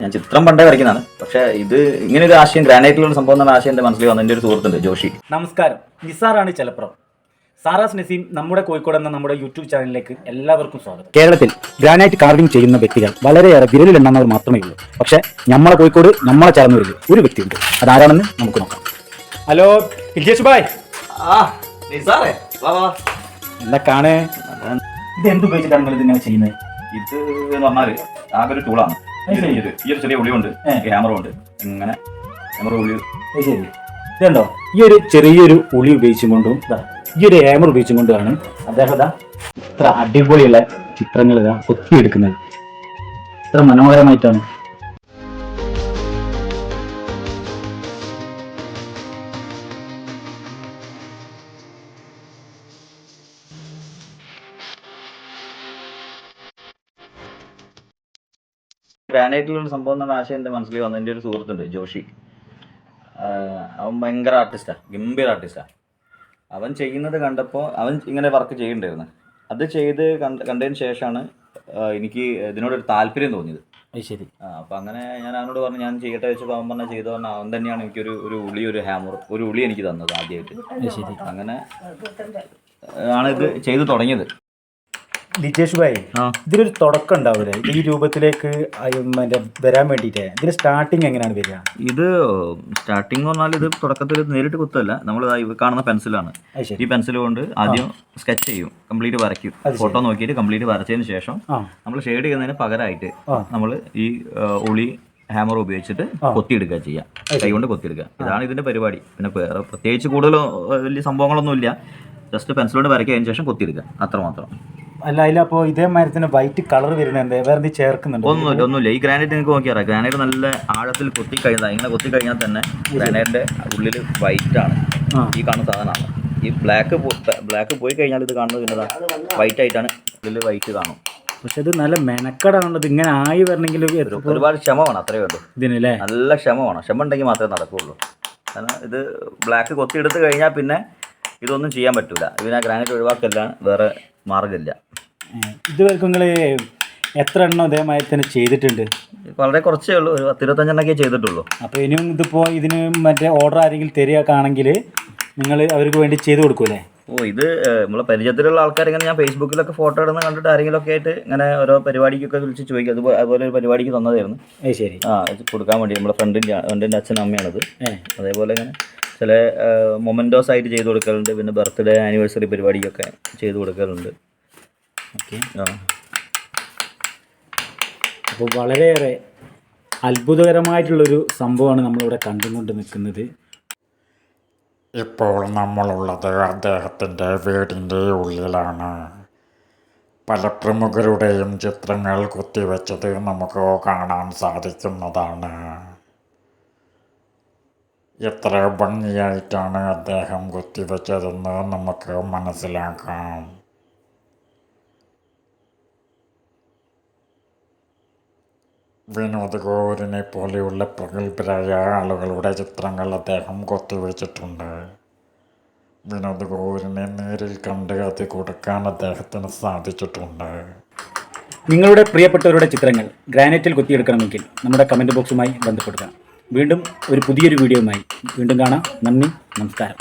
ഞാൻ ചിത്രം പണ്ടേ വരയ്ക്കുന്നതാണ്. പക്ഷേ ഇത് ഇങ്ങനെ ഒരു ആശയം ഗ്രാനൈറ്റിലുള്ള സംഭവം എന്നുള്ള ആശയം എൻ്റെ മനസ്സിൽ വന്നു. എൻ്റെ ഒരു സുഹൃത്തുണ്ട് ജോഷി. നമസ്കാരം, നിസാറാണ് ചിലപ്പുറം. സാറാസ് നസീം നമ്മുടെ കോഴിക്കോട് എന്ന നമ്മുടെ യൂട്യൂബ് ചാനലിലേക്ക് എല്ലാവർക്കും സ്വാഗതം. കേരളത്തിൽ ഗ്രാനൈറ്റ് കാർവിംഗ് ചെയ്യുന്ന വ്യക്തികൾ വളരെയേറെ വിരലിലെണ്ണുന്നവർ മാത്രമേ ഉള്ളൂ. പക്ഷേ നമ്മളെ കോഴിക്കോട് നമ്മളെ ചേർന്നവരിൽ ഒരു വ്യക്തിയുണ്ട്. അതാരാണെന്ന് നമുക്ക് നോക്കാം. ഹലോ ഇൽജേഷ് ഭായ്. നിസാറേ, വാ വാ. എന്തൊക്കെയാണ് ഇത്? എന്തുപയോഗിച്ചിട്ടാണ് നിങ്ങൾ ഇതിങ്ങനെ ചെയ്യുന്നത്? ഇത് എന്ന് പറഞ്ഞാൽ ആകെ ഒരു ടൂളാണ്. ഈ ഒരു ചെറിയ ഉള്ളിയുണ്ട്, ക്യാമറ ഉണ്ട്. ഇങ്ങനെ ക്യാമറ ഉള്ളി ശരി, ഇതുണ്ടോ? ഈ ഒരു ചെറിയൊരു ഉളി ഉപയോഗിച്ചുകൊണ്ടും ഈ ഒരു ഹാമർ ഉപയോഗിച്ചുകൊണ്ടാണ് അദ്ദേഹം ഇത്ര അടിപൊളിയുള്ള ചിത്രങ്ങൾ കൊത്തിയെടുക്കുന്നത്. ഇത്ര മനോഹരമായിട്ടാണ്. ഗ്രാനൈറ്റിലുള്ള സംഭവം എന്നുള്ള ആശയം എൻ്റെ മനസ്സിൽ വന്നു. എൻ്റെ ഒരു സുഹൃത്തുണ്ട് ജോഷി. അവൻ ഭയങ്കര ആർട്ടിസ്റ്റാണ്, ഗംഭീര ആർട്ടിസ്റ്റാണ്. അവൻ ചെയ്യുന്നത് കണ്ടപ്പോൾ അവൻ ഇങ്ങനെ വർക്ക് ചെയ്യുന്നുണ്ടായിരുന്നു. അത് ചെയ്ത് കണ്ടതിന് ശേഷമാണ് എനിക്ക് ഇതിനോടൊരു താല്പര്യം തോന്നിയത്. ശരി. അപ്പം അങ്ങനെ ഞാൻ അവനോട് പറഞ്ഞു ഞാൻ ചെയ്യട്ടെ വെച്ചപ്പോൾ അവൻ പറഞ്ഞാൽ ചെയ്തു പറഞ്ഞാൽ അവൻ തന്നെയാണ് എനിക്കൊരു ഉളി, ഒരു ഹാമർ, ഒരു ഉളി എനിക്ക് തന്നത് ആദ്യമായിട്ട്. ശരി. അങ്ങനെ ആണ് ഇത് ചെയ്തു തുടങ്ങിയത്. ലിജേഷ് ഭായ്, ഇതിലൊരു തുടക്കം ഉണ്ടാവില്ലേ ഈ രൂപത്തിലേക്ക് വരാൻ വേണ്ടിയിട്ട്? ഇതിന് സ്റ്റാർട്ടിങ് എങ്ങനെയാണ് വരിക? ഇത് സ്റ്റാർട്ടിങ് പറഞ്ഞാൽ ഇത് തുടക്കത്തിൽ നേരിട്ട് കുത്തല്ല. നമ്മൾ കാണുന്ന പെൻസിലാണ്. ഈ പെൻസിൽ കൊണ്ട് ആദ്യം സ്കെച്ച് ചെയ്യും, കംപ്ലീറ്റ് വരയ്ക്കും. ഫോട്ടോ നോക്കിയിട്ട് കംപ്ലീറ്റ് വരച്ചതിന് ശേഷം നമ്മൾ ഷെയ്ഡ് ചെയ്യുന്നതിന് പകരമായിട്ട് നമ്മൾ ഈ ഉളി ഹാമർ ഉപയോഗിച്ചിട്ട് കൊത്തിയെടുക്കുക ചെയ്യാം, കൈ കൊണ്ട് കൊത്തിയെടുക്കുക. ഇതാണ് ഇതിന്റെ പരിപാടി. പിന്നെ വേറെ പ്രത്യേകിച്ച് കൂടുതൽ വലിയ സംഭവങ്ങളൊന്നുമില്ല. ജസ്റ്റ് പെൻസിൽ കൊണ്ട് വരയ്ക്കുക, ശേഷം കൊത്തിയെടുക്കുക, അത്രമാത്രം. അല്ല, അതിലപ്പോൾ ഇതേ മരത്തിന് വൈറ്റ് കളർ വരുന്നുണ്ട്, വേറെ എന്ത് ചേർക്കുന്നുണ്ട്? ഒന്നുമില്ല. ഈ ഗ്രാനൈറ്റ് നിങ്ങൾക്ക് നോക്കിയാൽ ഗ്രാനൈറ്റ് നല്ല ആഴത്തിൽ കൊത്തി കഴിഞ്ഞാൽ ഇങ്ങനെ കൊത്തി കഴിഞ്ഞാൽ തന്നെ ഗ്രാനൈറ്റിന്റെ ഉള്ളിൽ വൈറ്റ് ആണ് ഈ കാണുന്ന സാധനമാണ്. ഈ ബ്ലാക്ക് പോയി കഴിഞ്ഞാൽ ഇത് കാണുന്നത് പിന്നെ വൈറ്റ് ആയിട്ടാണ്, ഉള്ളിൽ വൈറ്റ് കാണും. പക്ഷെ ഇത് നല്ല മെനക്കടാണത്. ഇങ്ങനെ ആയി വരണമെങ്കിൽ ഒരുപാട് ക്ഷമ വേണം, അത്രയേ ഉള്ളൂ ഇതിനല്ലേ. നല്ല ക്ഷമ വേണം. ക്ഷമ ഉണ്ടെങ്കിൽ മാത്രമേ നടക്കുകയുള്ളൂ. കാരണം ഇത് ബ്ലാക്ക് കൊത്തി എടുത്ത് കഴിഞ്ഞാൽ പിന്നെ ഇതൊന്നും ചെയ്യാൻ പറ്റില്ല. ഇതിനെ ഗ്രാനൈറ്റ് ഒഴിവാക്കല്ല, വേറെ മാർഗ്ഗമില്ല. ഇതുവരെ നിങ്ങൾ എത്ര എണ്ണം ഇതേമായി തന്നെ ചെയ്തിട്ടുണ്ട്? വളരെ കുറച്ചേ ഉള്ളൂ, ഒരു 10-25 എണ്ണൊക്കെ ചെയ്തിട്ടുള്ളൂ. അപ്പോൾ ഇനിയും ഇതിപ്പോൾ ഇതിന് മറ്റേ ഓർഡർ ആരെങ്കിലും തരികയാണെങ്കിൽ നിങ്ങൾ അവർക്ക് വേണ്ടി ചെയ്ത് കൊടുക്കൂലേ? ഇത് നമ്മളെ പരിചയത്തിലുള്ള ആൾക്കാർ ഇങ്ങനെ ഞാൻ ഫേസ്ബുക്കിലൊക്കെ ഫോട്ടോ ഇടുന്ന കണ്ടിട്ട് ആരെങ്കിലുമൊക്കെ ആയിട്ട് ഇങ്ങനെ ഓരോ പരിപാടിക്കൊക്കെ വിളിച്ച് ചോദിക്കും. അതുപോലെ ഒരു പരിപാടിക്ക് തന്നതായിരുന്നു. ശരി. കൊടുക്കാൻ വേണ്ടി നമ്മളെ ഫ്രണ്ടിൻ്റെ അച്ഛനും അമ്മയാണത്. അതേപോലെ ഇങ്ങനെ ചില മൊമെൻറ്റോസ് ആയിട്ട് ചെയ്ത് കൊടുക്കലുണ്ട്. പിന്നെ ബർത്ത്ഡേ ആനിവേഴ്സറി പരിപാടിക്കൊക്കെ ചെയ്ത് കൊടുക്കലുണ്ട്. ഓക്കെ. അപ്പോൾ വളരെയേറെ അത്ഭുതകരമായിട്ടുള്ളൊരു സംഭവമാണ് നമ്മളിവിടെ കണ്ടുകൊണ്ട് നിൽക്കുന്നത്. ഇപ്പോൾ നമ്മളുള്ളത് അദ്ദേഹത്തിൻ്റെ വീടിൻ്റെ ഉള്ളിലാണ്. പല പ്രമുഖരുടെയും ചിത്രങ്ങൾ കുത്തിവെച്ചത് നമുക്ക് കാണാൻ സാധിക്കുന്നതാണ്. എത്ര ഭംഗിയായിട്ടാണ് അദ്ദേഹം കുത്തിവെച്ചതെന്ന് നമുക്ക് മനസ്സിലാക്കാം. വിനോദ് ഗോവറിനെ പോലെയുള്ള പ്രഗത്ഭരായ ആളുകളുടെ ചിത്രങ്ങൾ അദ്ദേഹം കൊത്തിവെച്ചിട്ടുണ്ട്. വിനോദ് ഗോവറിനെ നേരിൽ കണ്ട് അത് കൊടുക്കാൻ അദ്ദേഹത്തിന് സാധിച്ചിട്ടുണ്ട്. നിങ്ങളുടെ പ്രിയപ്പെട്ടവരുടെ ചിത്രങ്ങൾ ഗ്രാനൈറ്റിൽ കൊത്തിയെടുക്കണമെങ്കിൽ നമ്മുടെ കമൻറ്റ് ബോക്സുമായി ബന്ധപ്പെടുക. വീണ്ടും ഒരു പുതിയൊരു വീഡിയോയുമായി വീണ്ടും കാണാം. നന്ദി, നമസ്കാരം.